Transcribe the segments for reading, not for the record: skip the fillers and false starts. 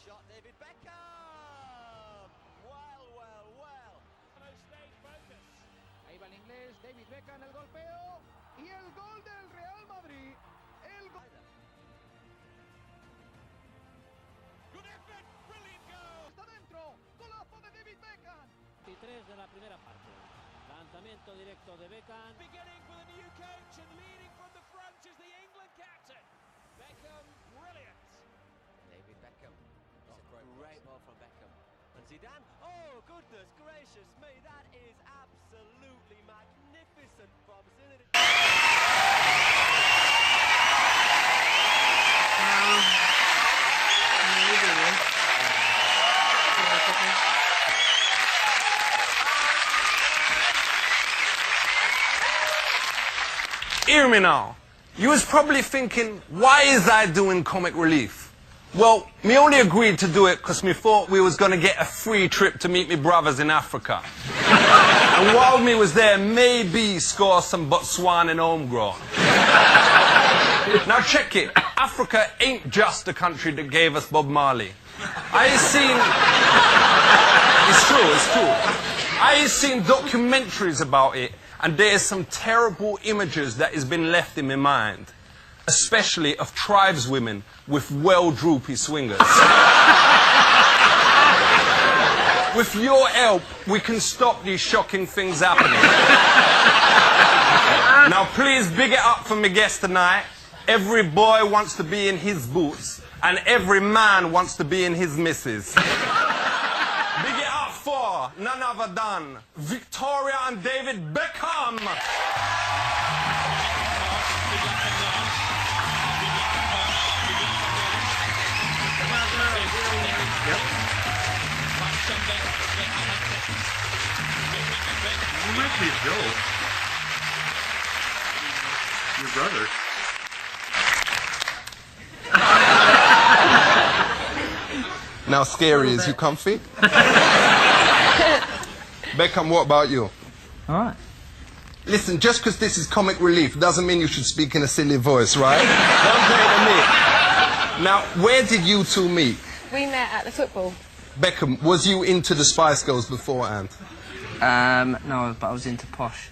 shot, David Beckham. Well, well, well. Stay focused. Ahí va el inglés, David Beckham, el golpeo y el gol del Real Madrid. El gol. Good effort, brilliant goal. Está dentro, golazo de David Beckham. 23 de la primera parte. Lanzamiento directo de Beckham. Beginning with a new coach and leading from the front is the England captain. Beckham, brilliant. David Beckham. It's a great ball from Beckham. And Zidane. Oh, goodness gracious me. That is absolutely magnificent from Zinedine. Hear me now. You was probably thinking, why is I doing comic relief? Well, me only agreed to do it because me thought we was going to get a free trip to meet me brothers in Africa. And while me was there, maybe score some Botswana and homegrown. Now check it. Africa ain't just the country that gave us Bob Marley. I seen... It's true. I seen documentaries about it, and there's some terrible images that has been left in my mind, especially of tribeswomen with well-droopy swingers. With your help, we can stop these shocking things happening. Now please big it up for my guest tonight. Every boy wants to be in his boots, and every man wants to be in his missus. Big it up for none other than Victoria and David Beckham. You might be Joe. Your brother. Now, Scary, is you comfy? Beckham, what about you? All right. Listen, just because this is comic relief doesn't mean you should speak in a silly voice, right? Don't play the me. Now, where did you two meet? We met at the football. Beckham, was you into the Spice Girls beforehand? No, but I was into Posh.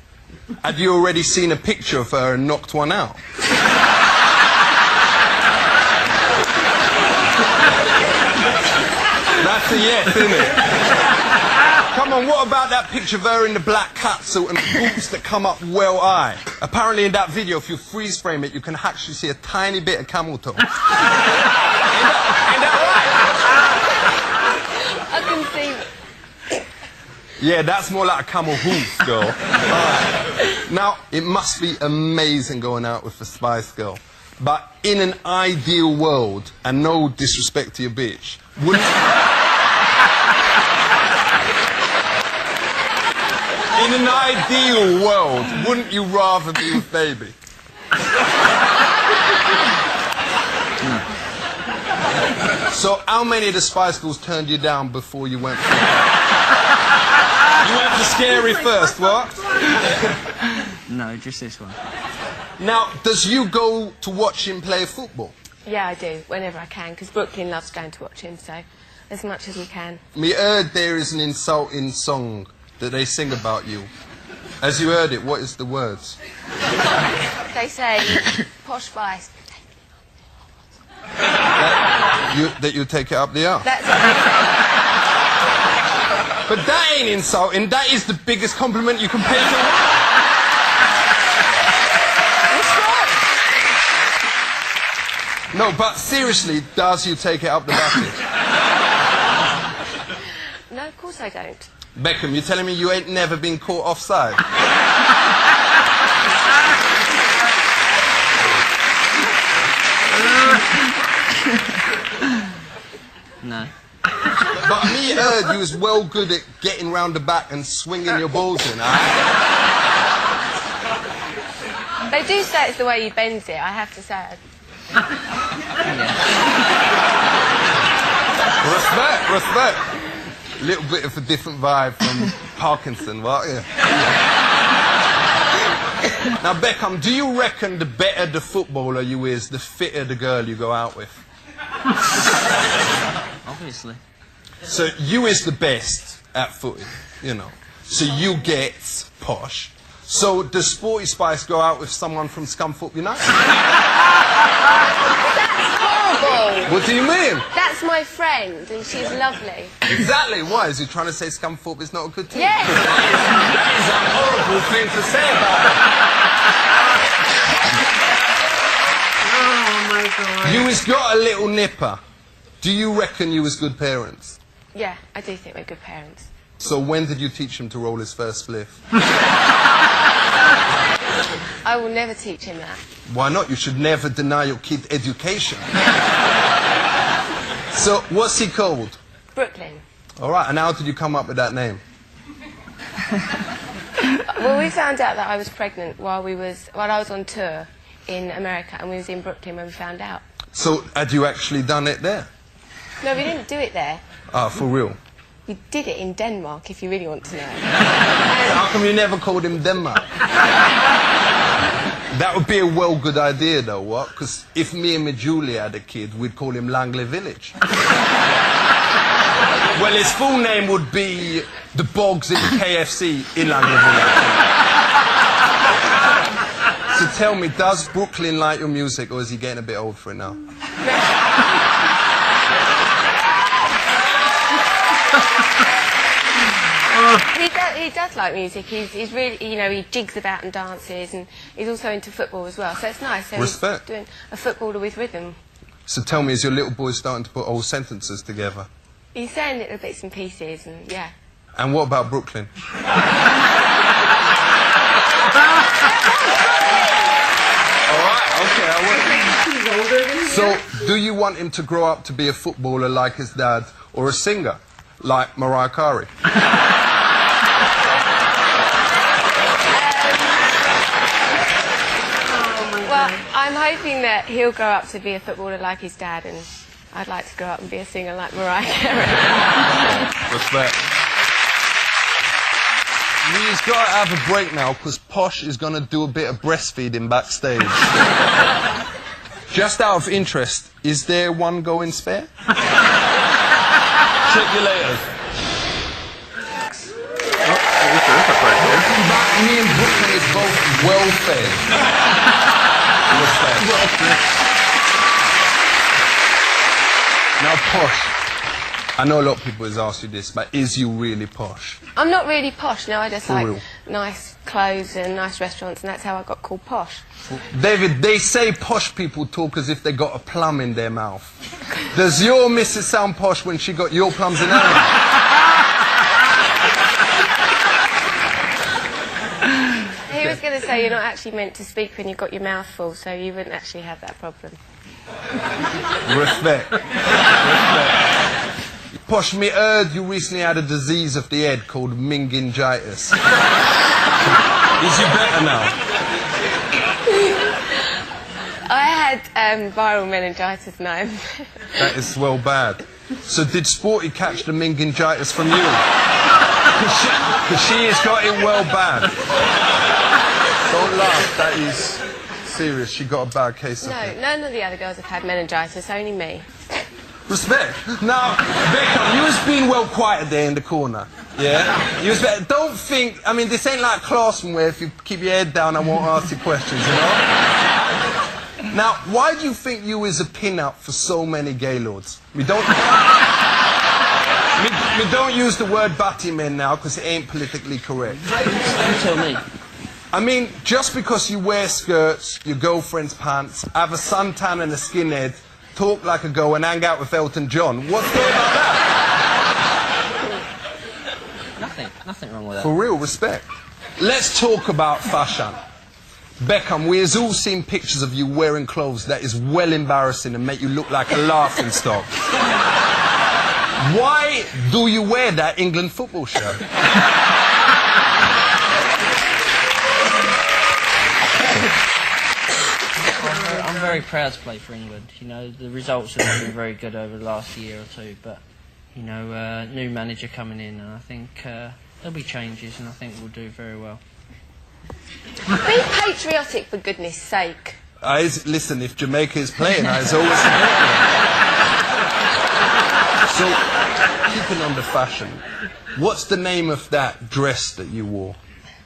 Had you already seen a picture of her and knocked one out? That's a yes, isn't it? Come on, what about that picture of her in the black catsuit and boots that come up well high? Apparently in that video, if you freeze frame it, you can actually see a tiny bit of camel toe. Ain't that I can see. right? Yeah, that's more like a camel hoof, girl. Right. Now, it must be amazing going out with a Spice Girl. But in an ideal world, and no disrespect to your bitch, wouldn't... In an ideal world, wouldn't you rather be with Baby? So how many of the Spice Girls turned you down before you went for it? You went for Scary first, what? No, just this one. Now, does you go to watch him play football? Yeah, I do, whenever I can, because Brooklyn loves going to watch him, so as much as we can. Me heard there is an insulting song that they sing about you. As you heard it, what is the words? They say, Posh Spice. That you take it up the arse. That's what they say. But that ain't insulting. That is the biggest compliment you can pay to a woman. No, but seriously, does you take it up the bucket? No, of course I don't. Beckham, you telling me you ain't never been caught offside? No. But me heard you was well good at getting round the back and swinging your balls in, huh? They do say it's the way you bend it, I have to say. Respect. A little bit of a different vibe from Parkinson, what? Yeah. Now, Beckham, do you reckon the better the footballer you is, the fitter the girl you go out with? I'm obviously. So you is the best at footy, you know. So you get Posh. So does Sporty Spice go out with someone from Scunthorpe United? Horrible. What do you mean? That's my friend, and she's lovely. Exactly. Why? Is he trying to say Scunthorpe is not a good team? Yes. That is a horrible thing to say about it. Oh my God. You has got a little nipper. Do you reckon you was good parents? Yeah, I do think we're good parents. So when did you teach him to roll his first spliff? I will never teach him that. Why not? You should never deny your kid education. So what's he called? Brooklyn. All right, and how did you come up with that name? Well, we found out that I was pregnant while I was on tour in America, and we was in Brooklyn when we found out. So had you actually done it there? No, we didn't do it there. Ah, for real? We did it in Denmark, if you really want to know. How come you never called him Denmark? That would be a well good idea, though, what? Because if me and my Julie had a kid, we'd call him Langley Village. Well, his full name would be the Bogs in the KFC in Langley Village. So tell me, does Brooklyn like your music, or is he getting a bit old for it now? He does like music. He's really, you know, he jigs about and dances, and he's also into football as well. So it's nice. So Respect. He's doing a footballer with rhythm. So tell me, is your little boy starting to put whole sentences together? He's saying little bits and pieces, and yeah. And what about Brooklyn? Okay, I will. So, do you want him to grow up to be a footballer like his dad, or a singer like Mariah Carey? Well, I'm hoping that he'll grow up to be a footballer like his dad, and I'd like to grow up and be a singer like Mariah Carey. Respect. We've got to have a break now, because Posh is going to do a bit of breastfeeding backstage. Just out of interest, is there one going spare? Check you later. Me and Brooklyn is both well fed. Respect. Now, Posh, I know a lot of people has asked you this, but is you really posh? I'm not really posh, no, I just For like real? nice clothes and nice restaurants, and that's how I got called Posh. David, they say posh people talk as if they got a plum in their mouth. Does your missus sound posh when she got your plums in her mouth? He was going to say you're not actually meant to speak when you've got your mouth full, so you wouldn't actually have that problem. Respect. Respect. Posh, me heard you recently had a disease of the head called meningitis. Is you better now? I had viral meningitis now. That is well bad. So did Sporty catch the meningitis from you? Because she has got it well bad. Don't laugh, that is serious. She got a bad case of it. No, none of the other girls have had meningitis, only me. Respect. Now, Beckham, you was being well quiet there in the corner. Yeah? You was don't think, I mean, this ain't like classroom where if you keep your head down, I won't ask you questions, you know? Now, why do you think you is a pin-up for so many gaylords? We don't use the word batty men now, because it ain't politically correct. You tell me. I mean, just because you wear skirts, your girlfriend's pants, have a suntan and a skinhead, talk like a girl and hang out with Elton John, what's good about that? Nothing wrong with that. For real, respect. Let's talk about fashion. Beckham, we has all seen pictures of you wearing clothes that is well embarrassing and make you look like a laughing stock. Why do you wear that England football shirt? I'm very proud to play for England. You know, the results have not been very good over the last year or two, but, you know, new manager coming in, and I think there'll be changes, and I think we'll do very well. Be patriotic, for goodness sake. Listen, if Jamaica is playing, I always support them. So, keeping on the fashion, what's the name of that dress that you wore?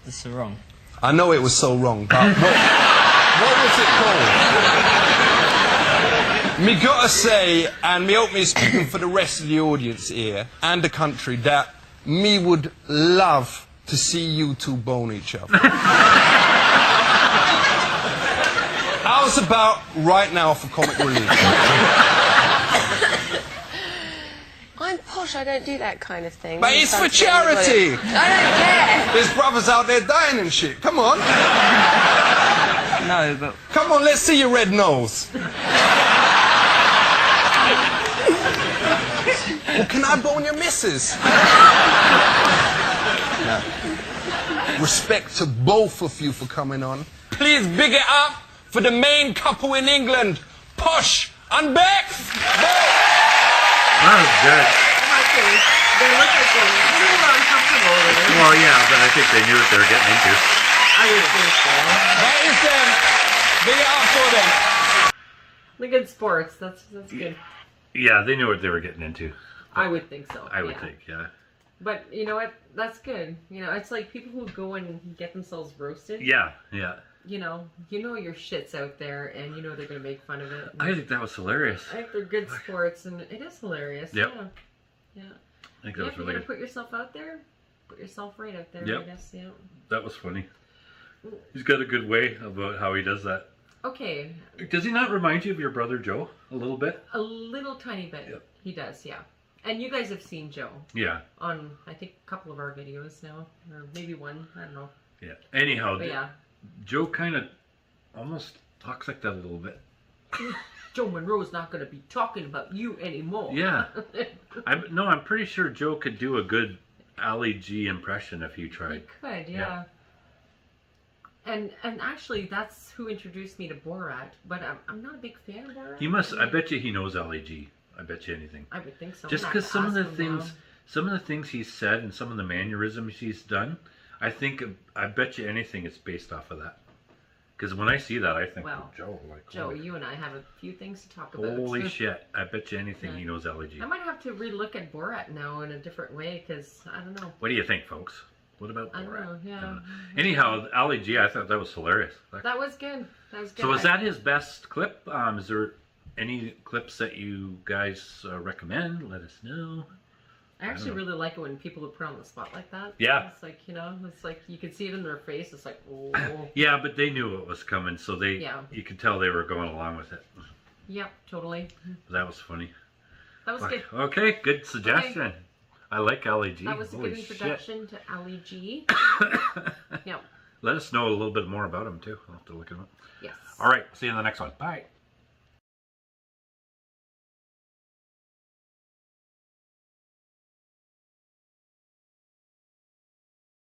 The sarong. I know it was so wrong, but what was it called? Me gotta say, and me hope me speaking for the rest of the audience here and the country, that me would love to see you two bone each other. How's about right now for comic relief? I'm posh, I don't do that kind of thing. But it's for charity! I don't care! There's brothers out there dying and shit. Come on. No, but... Come on, let's see your red nose. Well, can I bone your missus? No. Respect to both of you for coming on. Please big it up for the main couple in England, Posh and Beck. That was good. They look like they're a little uncomfortable over there. Well, yeah, but I think they knew what they were getting into. I would think so. That is them. Big it up for them. The good sports. That's good. Yeah, they knew what they were getting into. I would think so. I would think, yeah. But you know what? That's good. You know, it's like people who go and get themselves roasted. Yeah, yeah. You know your shit's out there, and you know they're gonna make fun of it. I think that was hilarious. I think they're good sports, and it is hilarious. Yep. Yeah. Yeah. I think that was If you're really gonna put yourself out there, put yourself right out there. Yep. I guess. Yeah. That was funny. He's got a good way about how he does that. Okay. Does he not remind you of your brother Joe a little bit? A little tiny bit. Yep. He does. Yeah. And you guys have seen Joe. Yeah. On I think a couple of our videos now, or maybe one. I don't know. Yeah. Anyhow, But yeah. Joe kind of almost talks like that a little bit. Joe Monroe's not going to be talking about you anymore. Yeah. I'm pretty sure Joe could do a good Ali G impression if you tried. He could, yeah. And actually, that's who introduced me to Borat. But I'm not a big fan of Borat. He must. I bet you he knows Ali G. I bet you anything. I would think so. Just because some of the things he's said and some of the mannerisms he's done, I bet you anything it's based off of that. Because when I see that, I think, well, Joe, like, Joe, you and I have a few things to talk about. Holy shit! I bet you anything he knows Ali G. I might have to relook at Borat now in a different way because I don't know. What do you think, folks? What about Borat? I don't know. Yeah. Anyhow, Ali G, I thought that was hilarious. That was good. That was good. So is that his best clip? Is there any clips that you guys recommend? Let us know. I actually really like it when people are put on the spot like that. Yeah. It's like, it's like you can see it in their face. It's like, oh. Yeah, but they knew what was coming, so you could tell they were going along with it. Yep, totally. That was funny. That was good. Okay, good suggestion. Okay. I like Ali G. That was a good introduction to Ali G. Yeah. Let us know a little bit more about him, too. I'll have to look him up. Yes. All right, see you in the next one. Bye.